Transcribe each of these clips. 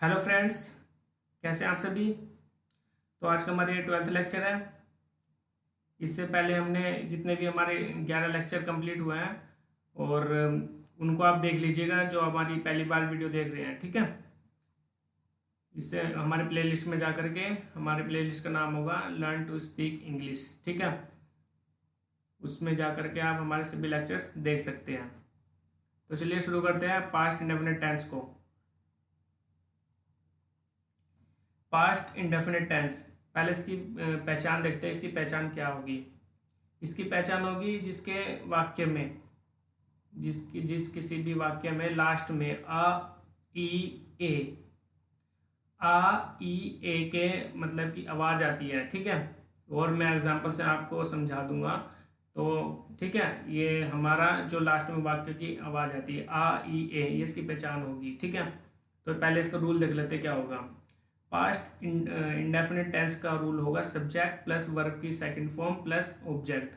Hello friends, कैसे हैं आप सभी। तो आज का हमारे 12th लेक्चर है। इससे पहले हमने जितने भी हमारे 11 लेक्चर कंप्लीट हुए हैं और उनको आप देख लीजिएगा जो हमारी पहली बार वीडियो देख रहे हैं, ठीक है। इससे हमारे प्लेलिस्ट में जा करके हमारे प्लेलिस्ट का नाम होगा लर्न टू स्पीक इंग्लिश, ठीक है। उसमें जा करके आप हमारे सभी लेक्चर्स देख सकते हैं। तो चलिए शुरू करते हैं पास्ट इंडेफिनिट टेंस को। पास्ट इंडेफिनिट टेंस, पहले इसकी पहचान देखते हैं। इसकी पहचान क्या होगी। इसकी पहचान होगी जिसके वाक्य में जिस किसी भी वाक्य में लास्ट में ई ए ए के मतलब की आवाज़ आती है, ठीक है। और मैं एग्जांपल से आपको समझा दूंगा। तो ठीक है, ये हमारा जो लास्ट में वाक्य की आवाज़ आती है ए, ये इसकी पहचान होगी, ठीक है। तो पहले इसका रूल देख लेते क्या होगा। पास्ट इंडेफिनिट टेंस का रूल होगा सब्जेक्ट प्लस वर्ब की second form plus object.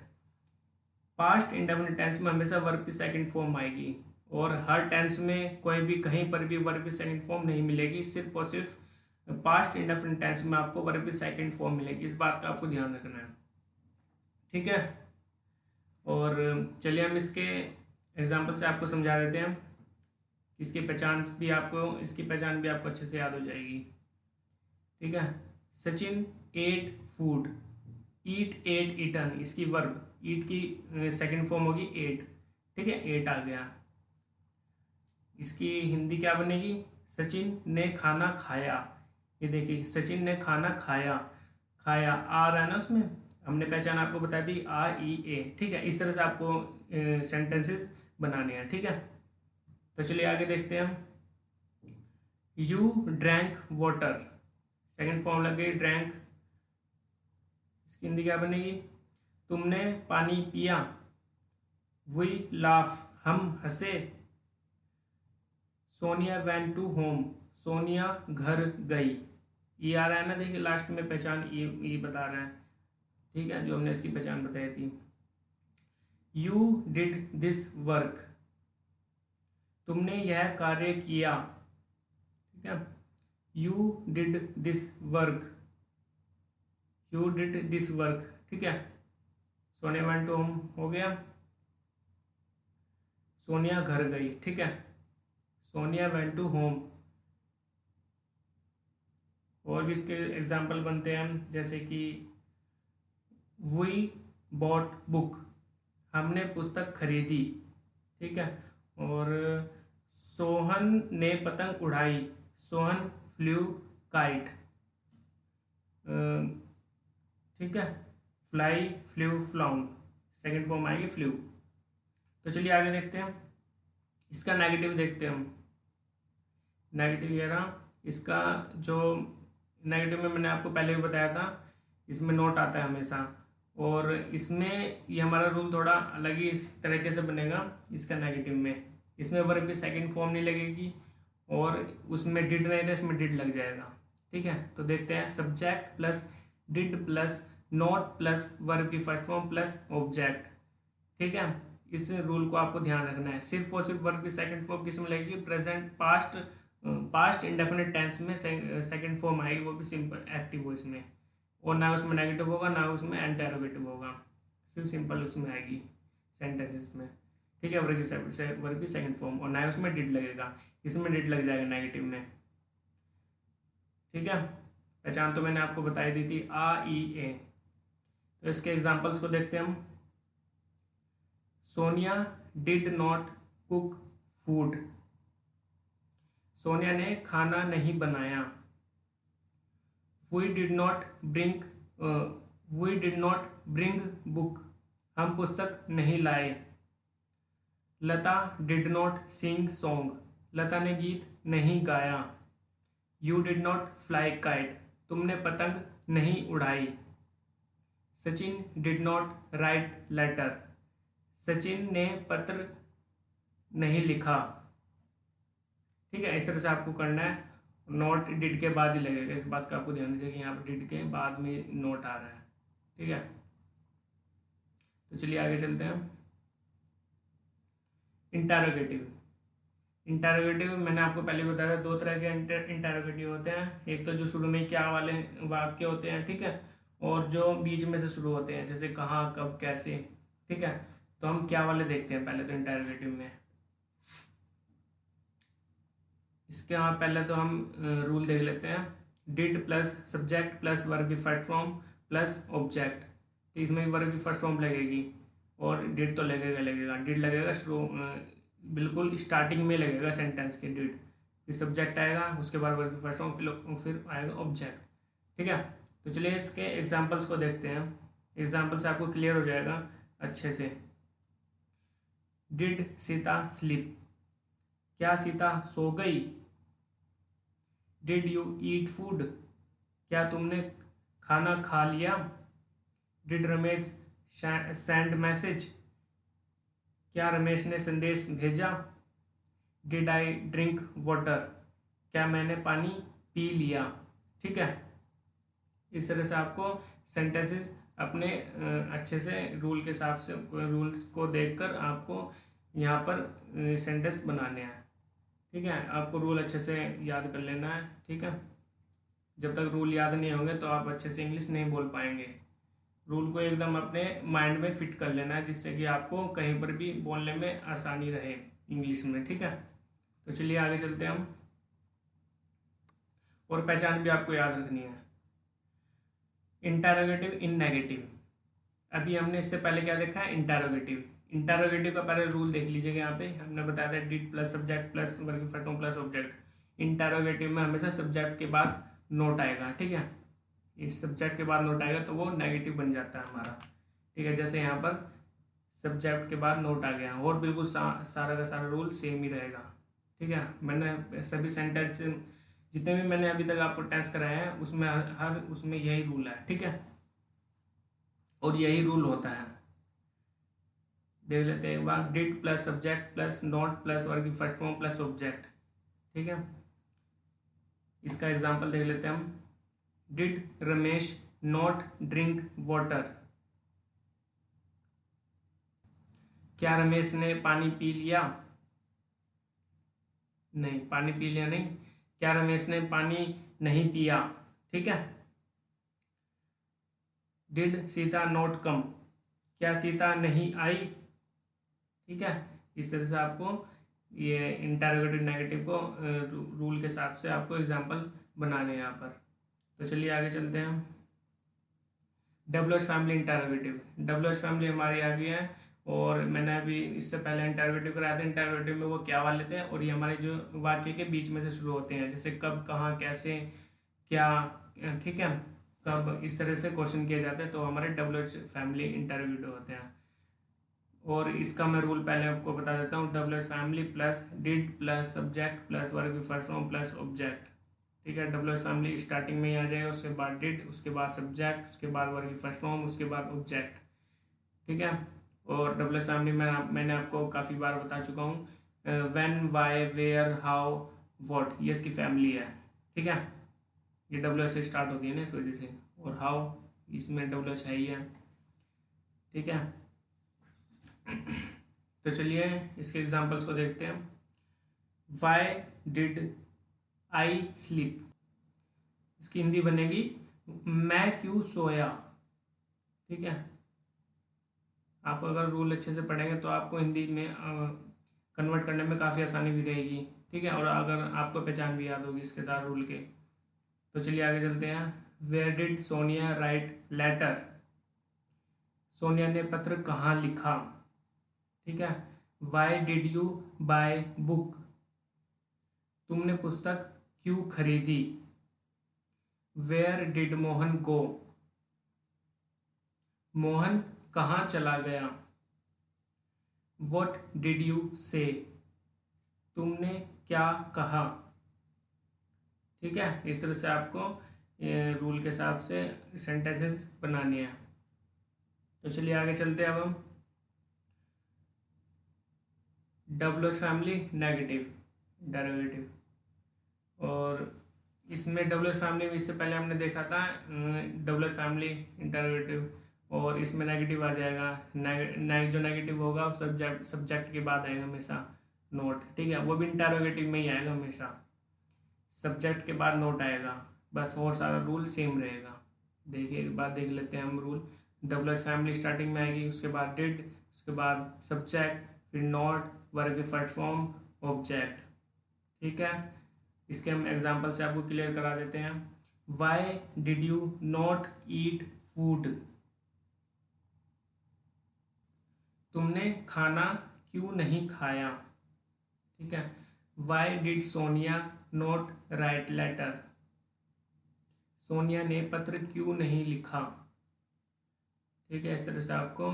Past indefinite tense में हमेशा वर्ब की सेकंड फॉर्म आएगी और हर टेंस में कोई भी कहीं पर भी वर्ब की सेकंड फॉर्म नहीं मिलेगी। सिर्फ और सिर्फ पास्ट इंडेफिनिट टेंस में आपको वर्ब की सेकंड फॉर्म मिलेगी। इस बात का आपको ध्यान रखना है, ठीक है। और चलिए हम इसके एग्जाम्पल से आपको समझा देते हैं। इसकी पहचान भी आपको अच्छे से याद हो जाएगी, ठीक है। सचिन एट फूड, ईट एट ईटन, इसकी वर्ब ईट की सेकंड फॉर्म होगी एट, ठीक है। एट आ गया। इसकी हिंदी क्या बनेगी, सचिन ने खाना खाया। ये देखिए सचिन ने खाना खाया, खाया आ रहा है ना उसमें। हमने पहचान आपको बता दी ए, ठीक है। इस तरह से आपको सेंटेंसेस बनाने हैं, ठीक है। तो चलिए आगे देखते हैं हम। You drank water, second form लगे ड्रैंक। इसकी हिंदी क्या बनेगी, तुमने पानी पिया। वी लाफ, हम हंसे। Sonia went to home, Sonia घर गई। ये आ रहा है ना, देखिए लास्ट में पहचान ये बता रहा है, ठीक है, जो हमने इसकी पहचान बताई थी। यू डिड दिस वर्क, तुमने यह कार्य किया, ठीक है। You did this work, you did this work, ठीक है। सोनिया वेंट टू होम हो गया, सोनिया घर गई, ठीक है। Sonia went to home. और भी इसके एग्जाम्पल बनते हैं जैसे कि वी बॉट बुक, हमने पुस्तक खरीदी, ठीक है। और सोहन ने पतंग उड़ाई, सोहन फ्लू काइट, ठीक है। फ्लाई फ्लू फ्लाउन, सेकंड फॉर्म आएगी फ्लू। तो चलिए आगे देखते हैं। इसका नेगेटिव देखते हैं हम। नेगेटिव ये रहा इसका। जो नेगेटिव में मैंने आपको पहले भी बताया था, इसमें नोट आता है हमेशा। और इसमें ये हमारा रूल थोड़ा अलग ही इस तरीके से बनेगा। इसका नेगेटिव में इसमें वर्ब की सेकंड फॉर्म नहीं लगेगी और उसमें डिड नहीं था, इसमें डिड लग जाएगा, ठीक है। तो देखते हैं subject plus did plus not plus verb की फर्स्ट फॉर्म प्लस ऑब्जेक्ट, ठीक है। इस रूल को आपको ध्यान रखना है। सिर्फ और सिर्फ वर्ब की सेकंड फॉर्म किस में लगेगी, प्रेजेंट पास्ट इंडेफिनिट टेंस में सेकंड फॉर्म आएगी, वो भी सिंपल एक्टिव हो इसमें। और ना उसमें नेगेटिव होगा ना उसमें इंटरोगेटिव होगा, सिर्फ सिंपल उसमें आएगी सेंटेंसेस में, ठीक है। वर्ब की सेकंड फॉर्म और ना उसमें डिड लगेगा, इसमें डिड लग जाएगा नेगेटिव में, ठीक है। पहचान तो मैंने आपको बताई दी थी ए। तो इसके एग्जाम्पल्स को देखते हैं हम। Sonia did not cook food, Sonia ने खाना नहीं बनाया। We did not bring we did not bring book, हम पुस्तक नहीं लाए। Lata did not sing song, Lata ने गीत नहीं गाया। You did not fly kite, तुमने पतंग नहीं उड़ाई। Sachin did not write letter, Sachin ने पत्र नहीं लिखा, ठीक है। इस तरह से आपको करना है। नोट डिड के बाद ही लगेगा, इस बात का आपको ध्यान दीजिए कि यहाँ पर डिड के बाद में नोट आ रहा है, ठीक है। तो चलिए आगे चलते हैं। इंटरोगेटिव, इंटरोगेटिव मैंने आपको पहले बताया, दो तरह के इंटरोगेटिव होते हैं। एक तो जो शुरू में क्या वाले वाक्य होते हैं, ठीक है, और जो बीच में से शुरू होते हैं, जैसे कहाँ, कब, कैसे, ठीक है। तो हम क्या वाले देखते हैं पहले तो इंटरोगेटिव में। इसके यहाँ पहले तो हम रूल देख लेते हैं। Did plus subject plus verb की फर्स्ट फॉर्म प्लस ऑब्जेक्ट। तो इसमें भी वर्ब की फर्स्ट फॉर्म लगेगी और डिड तो लगेगा डिड लगेगा शुरू, बिल्कुल स्टार्टिंग में लगेगा सेंटेंस के डिड। फिर सब्जेक्ट आएगा, उसके बाद वर्ब की फर्स्ट फॉर्म, फिर आएगा ऑब्जेक्ट, ठीक है। तो चलिए इसके एग्जाम्पल्स को देखते हैं। एग्जाम्पल से आपको क्लियर हो जाएगा अच्छे से। डिड सीता स्लीप, क्या सीता सो गई। डिड यू ईट फूड, क्या तुमने खाना खा लिया। डिड रमेश सेंड मैसेज, क्या रमेश ने संदेश भेजा। डिड आई ड्रिंक वाटर, क्या मैंने पानी पी लिया, ठीक है। इस तरह से आपको सेंटेंसेस अपने अच्छे से रूल के हिसाब से, रूल्स को देखकर आपको यहाँ पर सेंटेंस बनाने हैं, ठीक है। आपको रूल अच्छे से याद कर लेना है, ठीक है। जब तक रूल याद नहीं होंगे तो आप अच्छे से इंग्लिश नहीं बोल पाएंगे। रूल को एकदम अपने माइंड में फिट कर लेना है, जिससे कि आपको कहीं पर भी बोलने में आसानी रहे इंग्लिश में, ठीक है। तो चलिए आगे चलते हैं हम। और पहचान भी आपको याद रखनी है। इंटरोगेटिव इन नेगेटिव, अभी हमने इससे पहले क्या देखा है, इंटरोगेटिव। इंटरोगेटिव का पहले रूल देख लीजिएगा। यहाँ पे हमने बताया था did plus subject plus verb की first form plus object. Interrogative में हमेशा सब्जेक्ट के बाद नोट आएगा, ठीक है। इस सब्जेक्ट के बाद नोट आएगा तो वो नेगेटिव बन जाता है हमारा, ठीक है। जैसे यहाँ पर सब्जेक्ट के बाद नोट आ गया, और बिल्कुल सारा का सारा रूल सेम ही रहेगा, ठीक है। मैंने सभी सेंटेंस जितने भी मैंने अभी तक आपको टेंस कराए हैं उसमें हर उसमें यही रूल है, ठीक है। और यही रूल होता है। देख लेते हैं एक बार। Did plus subject plus not plus verb की फर्स्ट फॉर्म प्लस ऑब्जेक्ट, ठीक है। इसका एग्जांपल देख लेते हैं हम। Did Ramesh not drink water, क्या रमेश ने पानी पी लिया। नहीं, पानी पी लिया नहीं, क्या रमेश ने पानी नहीं पिया, ठीक है। डिड सीता नॉट कम, क्या सीता नहीं आई, ठीक है। इस तरह से आपको ये इंटरोगेटिव नेगेटिव को रूल के हिसाब से आपको एग्जांपल बनाने हैं यहाँ पर। तो चलिए आगे चलते हैं। W H family interrogative, W H family हमारी आ गई है। और मैंने अभी इससे पहले इंटरोगेटिव कराया था। इंटरोगेटिव में वो क्या वाले थे, और ये हमारे जो वाक्य के बीच में से शुरू होते हैं, जैसे कब, कहाँ, कैसे, क्या, ठीक है, कब, इस तरह से क्वेश्चन किए जाते हैं, तो हमारे डब्ल्यू एच फैमिली इंटरोगेटिव होते हैं। और इसका मैं रूल पहले आपको बता देता हूँ। W H family plus did plus subject plus verb की फर्स्ट फॉर्म प्लस ऑब्जेक्ट, ठीक है। डब्ल्यू एच फैमिली स्टार्टिंग में ही आ जाएगा, उसके बाद डिड, उसके बाद सब्जेक्ट, उसके बाद वर्ब की फर्स्ट फॉर्म, उसके बाद ऑब्जेक्ट, ठीक है। और डब्ल्यू एच फैमिली में मैंने आपको काफ़ी बार बता चुका हूँ। When, why, where, how, what, ये इसकी फैमिली है, ठीक है। ये डब्ल्यू एच से स्टार्ट होती है ना, इस वजह से। और हाउ, इसमें डब्ल्यू एच है ही है, ठीक है। तो चलिए इसके एग्जांपल्स को देखते हैं। वाई डिड आई स्लीप, इसकी हिंदी बनेगी मैं क्यों सोया, ठीक है। आप अगर रूल अच्छे से पढ़ेंगे तो आपको हिंदी में कन्वर्ट करने में काफ़ी आसानी भी रहेगी, ठीक है। और अगर आपको पहचान भी याद होगी इसके साथ रूल के। तो चलिए आगे चलते हैं। Where did Sonia write letter, Sonia ने पत्र कहाँ लिखा, ठीक है। Why did you buy book, तुमने पुस्तक क्यों खरीदी। Where did Mohan go, Mohan कहाँ चला गया। वट डिड यू से, तुमने क्या कहा, ठीक है। इस तरह से आपको रूल के हिसाब से सेंटेंसेस बनानी है। तो चलिए आगे चलते हैं अब हम। W H family negative derivative, और इसमें डब्ल्यू एच फैमिली में इससे पहले हमने देखा था डब्ल्यू एच फैमिली इंटरोगेटिव, और इसमें नेगेटिव आ जाएगा। जो नेगेटिव होगा सब्जेक्ट के बाद आएगा हमेशा, नोट, ठीक है, वो भी इंटरोगेटिव में ही आएगा हमेशा, सब्जेक्ट के बाद नोट आएगा बस, और सारा रूल सेम रहेगा। देखिए एक बार देख लेते हैं हम रूल। डबल फैमिली स्टार्टिंग में आएगी, उसके बाद डिड, उसके बाद सब्जेक्ट, फिर नॉट, वर्ब की फर्स्ट फॉर्म, ऑब्जेक्ट, ठीक है। इसके हम एग्जांपल से आपको क्लियर करा देते हैं। Why did you not eat food, तुमने खाना क्यों नहीं खाया, ठीक है। Why did Sonia not write letter, Sonia ने पत्र क्यों नहीं लिखा, ठीक है। इस तरह से आपको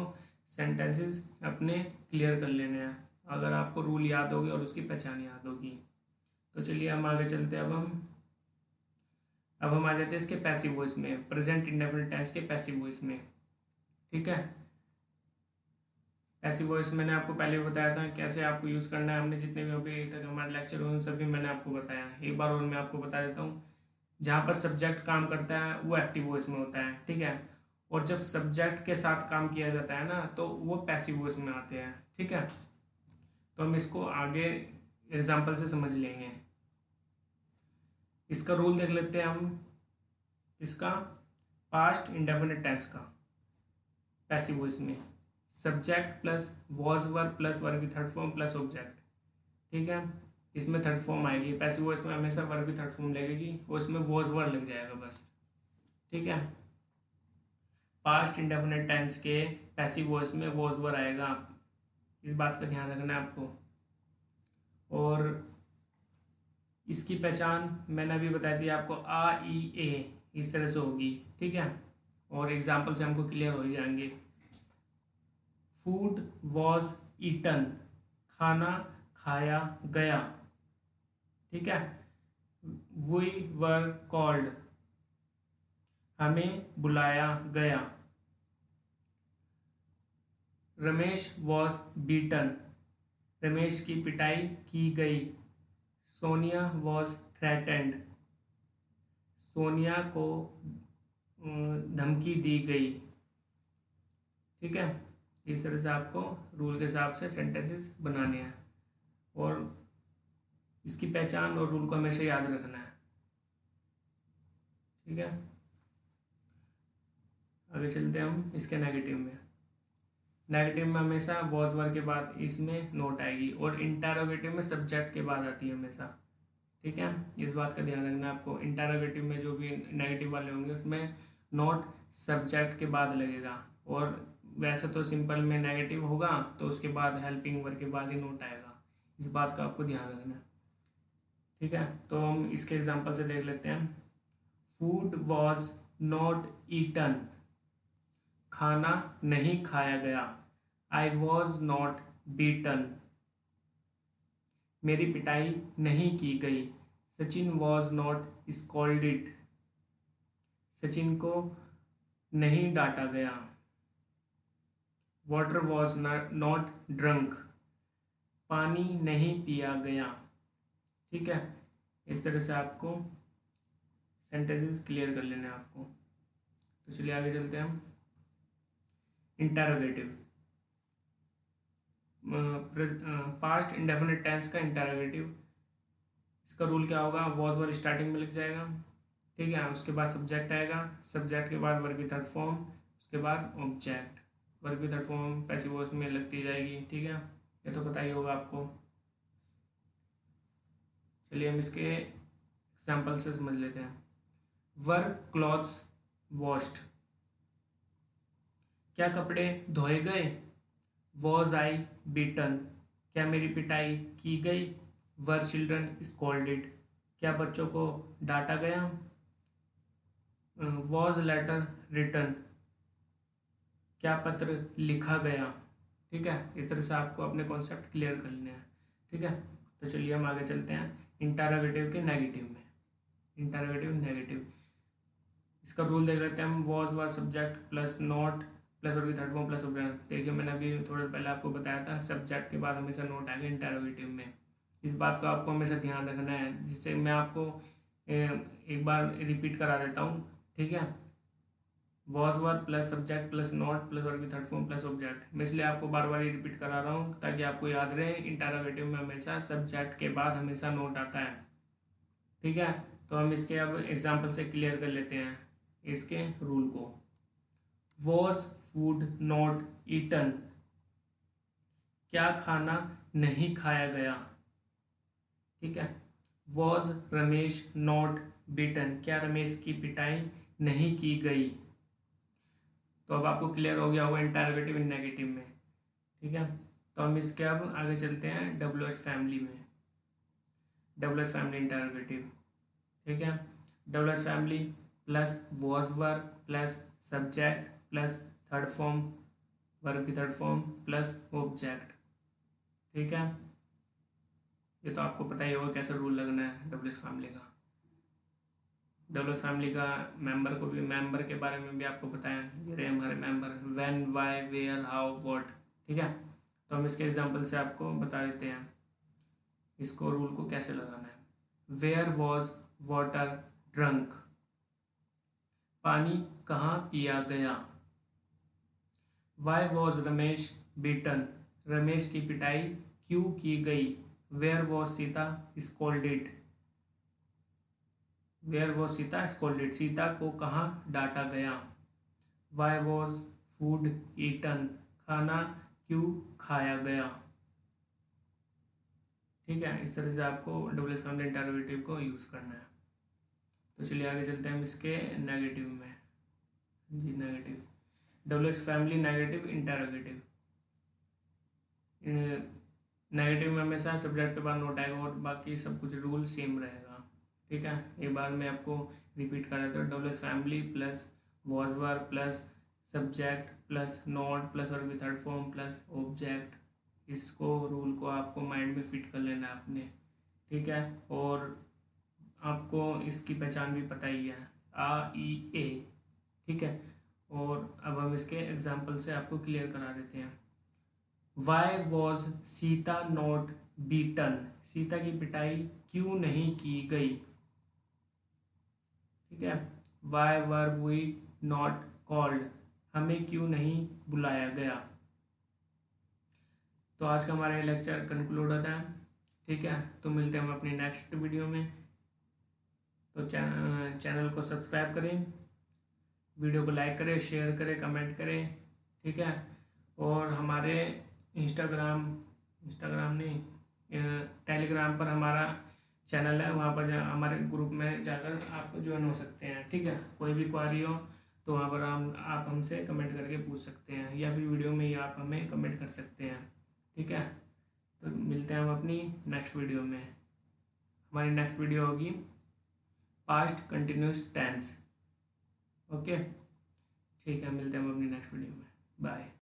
सेंटेंसेस अपने क्लियर कर लेने हैं, अगर आपको रूल याद होगी और उसकी पहचान याद होगी। तो चलिए हम आगे चलते हैं। अब हम आ जाते हैं इसके पैसिव वॉइस में, प्रेजेंट इंडेफिनिट टेंस के पैसिव वॉइस में, ठीक है। पैसिव वॉइस मैंने आपको पहले भी बताया था कैसे आपको यूज़ करना है, हमने जितने भी अभी तक हमारे लेक्चर हुए उन सभी मैंने आपको बताया। एक बार और मैं आपको बता देता हूँ। जहाँ पर सब्जेक्ट काम करता है वो एक्टिव वॉइस में होता है, ठीक है। और जब सब्जेक्ट के साथ काम किया जाता है ना तो वो पैसिव वॉइस में आते हैं, ठीक है। तो हम इसको आगे एग्जाम्पल से समझ लेंगे। इसका रूल देख लेते हैं हम, इसका पास्ट इंडेफिनिट टेंस का पैसिव वॉइस में, subject plus was verb plus verb की थर्ड फॉर्म प्लस ऑब्जेक्ट, ठीक है। इसमें थर्ड फॉर्म आएगी, पैसिव वॉइस में हमेशा वर्ब की थर्ड फॉर्म लगेगी और इसमें वॉज वर्ब लग जाएगा बस, ठीक है। पास्ट इंडेफिनिट टेंस के पैसिव वॉइस में वॉज वर्ब आएगा, इस बात का ध्यान रखना है आपको। और इसकी पहचान मैंने अभी बता दी आपको, आ ई ए इस तरह से होगी, ठीक है। और एग्जाम्पल से हमको क्लियर हो जाएंगे। फूड वॉज ईटन, खाना खाया गया, ठीक है। वी वर कॉल्ड, हमें बुलाया गया। रमेश वॉज बीटन, रमेश की पिटाई की गई। सोनिया वॉज थ्रेटेंड, सोनिया को धमकी दी गई, ठीक है। इस तरह से आपको रूल के हिसाब से सेंटेंसेस बनाने हैं और इसकी पहचान और रूल को हमेशा याद रखना है, ठीक है। आगे चलते हैं हम इसके नेगेटिव में। नेगेटिव में हमेशा वॉज वर्ब के बाद इसमें नोट आएगी और इंटरोगेटिव में सब्जेक्ट के बाद आती है हमेशा, ठीक है। इस बात का ध्यान रखना है आपको। इंटरोगेटिव में जो भी नेगेटिव वाले होंगे उसमें नोट सब्जेक्ट के बाद लगेगा, और वैसे तो सिंपल में नेगेटिव होगा तो उसके बाद हेल्पिंग वर्ब के बाद ही नोट आएगा, इस बात का आपको ध्यान रखना है, ठीक है। तो हम इसके एग्जांपल से देख लेते हैं। फूड वॉज नॉट ईटन, खाना नहीं खाया गया। आई वॉज नॉट बीटन, मेरी पिटाई नहीं की गई। Sachin was not scolded, Sachin को नहीं डांटा गया। वाटर वॉज नॉट ड्रंक, पानी नहीं पिया गया, ठीक है। इस तरह से आपको सेंटेंसेस क्लियर कर लेने हैं आपको। तो चलिए आगे चलते हैं हम। इंटरोगेटिव, पास्ट इंडेफिनिट टेंस का इंटरोगेटिव, इसका रूल क्या होगा, वॉज वर्ब स्टार्टिंग में लिख जाएगा, ठीक है। उसके बाद सब्जेक्ट आएगा, सब्जेक्ट के बाद वर्ब की थर्ड फॉर्म, उसके बाद ऑब्जेक्ट, वर्ब की थर्ड फॉर्म पैसिव वॉइस में लगती जाएगी, ठीक है। ये तो पता ही होगा आपको। चलिए हम इसके एग्जाम्पल से समझ लेते हैं। वर्क क्लॉथ्स वॉश्ड, क्या कपड़े धोए गए। वॉज आई बीटन, क्या मेरी पिटाई की गई। वर चिल्ड्रन स्कॉल्डेड, क्या बच्चों को डांटा गया। वॉज लेटर रिटन, क्या पत्र लिखा गया, ठीक है। इस तरह से आपको अपने कॉन्सेप्ट क्लियर कर लेने हैं, ठीक है। तो चलिए हम आगे चलते हैं इंटरोगेटिव के नेगेटिव में। इंटरोगेटिव नेगेटिव, इसका रूल देख लेते हैं हम। Was were subject plus not plus verb की थर्ड फॉर्म प्लस ऑब्जेक्ट। देखिए मैंने अभी थोड़ा पहले आपको बताया था सब्जेक्ट के बाद हमेशा नोट आएगा इंटरोगेटिव में, इस बात को आपको हमेशा ध्यान रखना है, जिससे मैं आपको एक बार रिपीट करा देता हूँ, ठीक है। Was were plus subject plus not plus verb की थर्ड फॉर्म प्लस ऑब्जेक्ट। मैं इसलिए आपको बार बार ये रिपीट करा रहा हूँ ताकि आपको याद रहे, इंटरोगेटिव में हमेशा सब्जेक्ट के बाद हमेशा नोट आता है। ठीक है, तो हम इसके अब एग्जाम्पल से क्लियर कर लेते हैं इसके रूल को। वॉज फूड नॉट ईटन, क्या खाना नहीं खाया गया। ठीक है, वॉज रमेश नॉट बीटन, क्या रमेश की पिटाई नहीं की गई। तो अब आपको क्लियर हो गया होगा इंटरोगेटिव इन नेगेटिव में। ठीक है, तो हम इसके अब आगे चलते हैं डब्ल्यू एच फैमिली में। W H family interrogative. ठीक है, W H family plus was verb plus subject plus third form verb की थर्ड फॉर्म प्लस ऑब्जेक्ट। ठीक है, ये तो आपको पता ही होगा कैसे रूल लगना है डब्ल्यू एच फैमिली का। डब्ल्यू एच फैमिली का मेंबर को भी, मेंबर के बारे में भी आपको बताया, ये रहे हमारे member, when why where how what. ठीक है, तो हम इसके एग्जांपल से आपको बता देते हैं इसको रूल को कैसे लगाना है। वेयर वॉज वाटर ड्रंक, पानी कहाँ पिया गया। Why was Ramesh beaten, Ramesh की पिटाई क्यों की गई। Where was Sita scolded, where was Sita scolded, Sita को कहाँ डांटा गया। वाई वॉज फूड ईटन, खाना क्यों खाया गया। ठीक है, इस तरह से आपको डबल फैमिली इंटरोगेटिव को यूज़ करना है। तो चलिए आगे चलते हैं हम इसके नेगेटिव में। जी negative, double family negative interrogative. Negative में हमेशा सब्जेक्ट के बाद नोट आएगा और बाकी सब कुछ रूल सेम रहेगा। ठीक है, एक बार मैं आपको रिपीट कर देता हूँ। Double family plus was verb plus subject plus not plus verb की थर्ड फॉर्म प्लस ऑब्जेक्ट। इसको रूल को आपको माइंड में फिट कर लेना है अपने। ठीक है, और आपको इसकी पहचान भी पता ही है, आ ई ए। ठीक है, और अब हम इसके एग्जाम्पल से आपको क्लियर करा देते हैं। Why was Sita not beaten, Sita की पिटाई क्यों नहीं की गई। ठीक है, why were we not called, हमें क्यों नहीं बुलाया गया। तो आज का हमारा लेक्चर कंक्लूड होता है। ठीक है, तो मिलते हैं हम अपनी नेक्स्ट वीडियो में। तो चैनल को सब्सक्राइब करें, वीडियो को लाइक करें, शेयर करें, कमेंट करें। ठीक है, और हमारे इंस्टाग्राम नहीं, टेलीग्राम पर हमारा चैनल है, वहाँ पर हमारे ग्रुप में जाकर आप ज्वाइन हो सकते हैं। ठीक है, कोई भी क्वारी हो तो वहाँ पर आप हमसे कमेंट करके पूछ सकते हैं, या फिर वीडियो में ही आप हमें कमेंट कर सकते हैं। ठीक है, तो मिलते हैं हम अपनी नेक्स्ट वीडियो में। हमारी नेक्स्ट वीडियो होगी पास्ट कंटिन्यूस टेंस। ओके, ठीक है, मिलते हैं हम अपनी नेक्स्ट वीडियो में। बाय।